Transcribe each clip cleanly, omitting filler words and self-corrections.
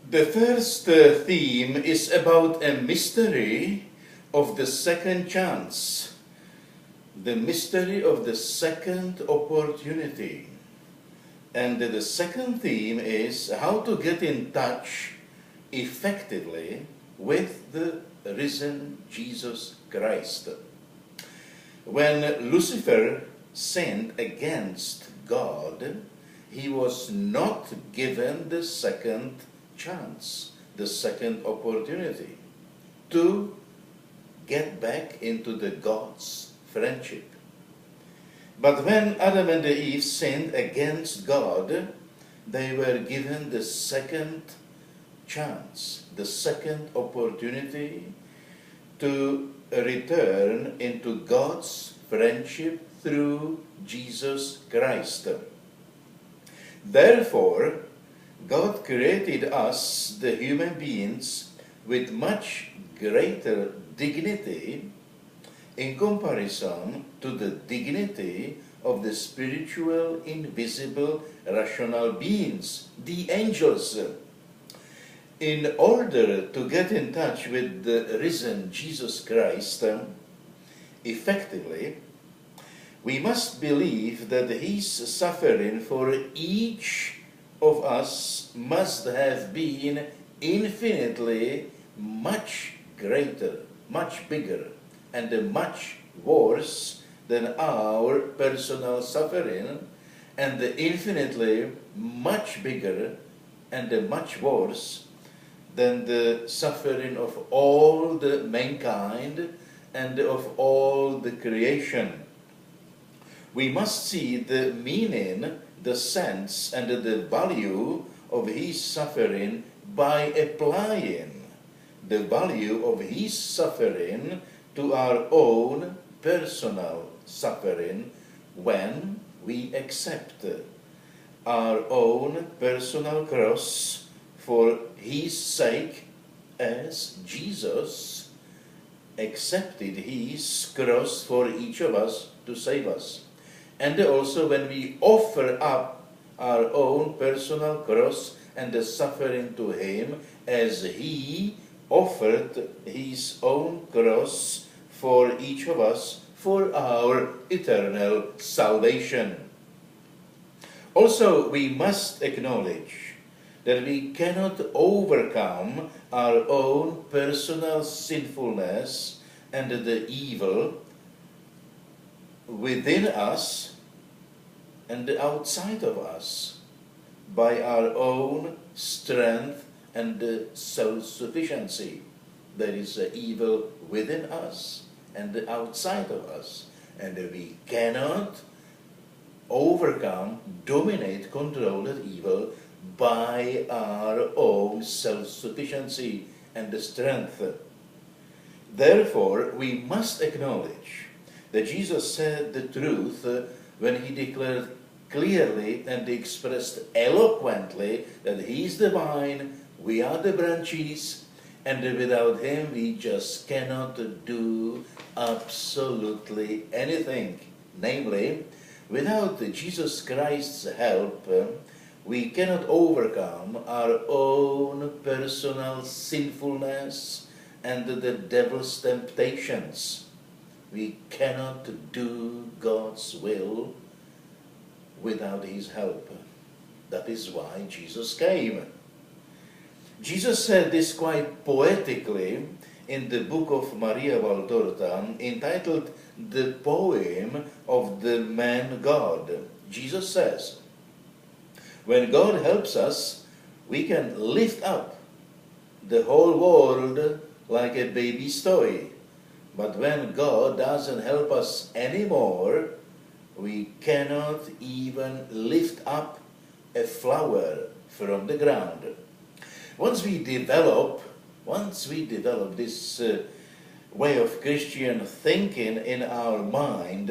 The first theme is about a mystery of the second chance, the mystery of the second opportunity. And the second theme is how to get in touch effectively with the risen Jesus Christ. When Lucifer sinned against God, he was not given the second chance, the second opportunity to get back into the God's friendship. But when Adam and Eve sinned against God, they were given the second chance, the second opportunity to return into God's friendship through Jesus Christ. Therefore, God created us, the human beings, with much greater dignity in comparison to the dignity of the spiritual, invisible, rational beings, the angels. In order to get in touch with the risen Jesus Christ effectively, we must believe that his suffering for each of us must have been infinitely much greater, much bigger, and much worse than our personal suffering, and infinitely much bigger and much worse than the suffering of all the mankind and of all the creation. We must see the meaning, the sense, and the value of his suffering by applying the value of his suffering to our own personal suffering when we accept our own personal cross for his sake, as Jesus accepted his cross for each of us to save us. And also when we offer up our own personal cross and the suffering to him, as he offered his own cross for each of us for our eternal salvation. Also, we must acknowledge that we cannot overcome our own personal sinfulness and the evil within us and outside of us by our own strength and self-sufficiency. There is evil within us and outside of us, and we cannot overcome, dominate, control that evil by our own self-sufficiency and strength. Therefore, we must acknowledge that Jesus said the truth when he declared clearly and expressed eloquently that he is the vine, we are the branches, and without him we just cannot do absolutely anything. Namely, without Jesus Christ's help, we cannot overcome our own personal sinfulness and the devil's temptations. We cannot do God's will without his help. That is why Jesus came. Jesus said this quite poetically in the book of Maria Valtorta, entitled The Poem of the Man God. Jesus says, when God helps us, we can lift up the whole world like a baby's toy. But when God doesn't help us anymore, we cannot even lift up a flower from the ground. Once we develop this way of Christian thinking in our mind,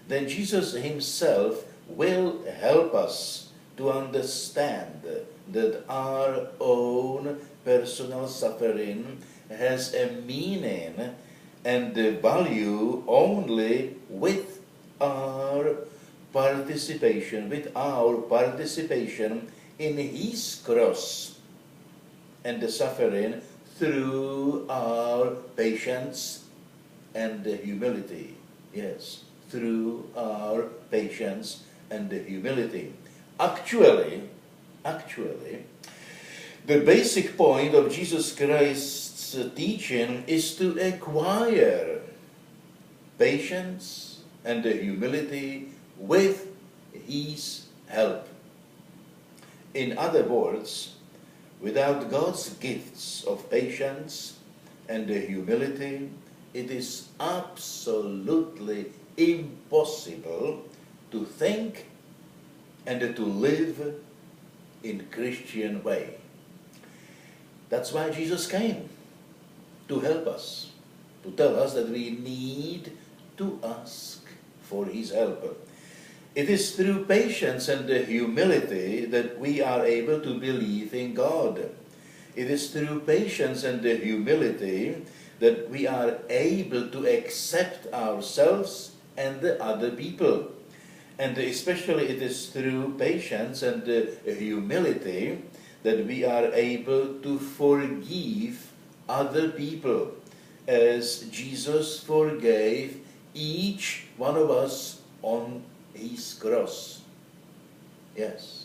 then Jesus himself will help us to understand that our own personal suffering has a meaning and the value only with our participation in his cross. and the suffering through our patience and the humility. Yes, through our patience and the humility. Actually, the basic point of Jesus Christ's teaching is to acquire patience and the humility with His help. In other words, without God's gifts of patience and the humility, it is absolutely impossible to think and to live in Christian way. That's why Jesus came, to help us, to tell us that we need to ask for His help. It is through patience and humility that we are able to believe in God. It is through patience and humility that we are able to accept ourselves and the other people. And especially it is through patience and humility that we are able to forgive other people, as Jesus forgave each one of us on His cross. Yes.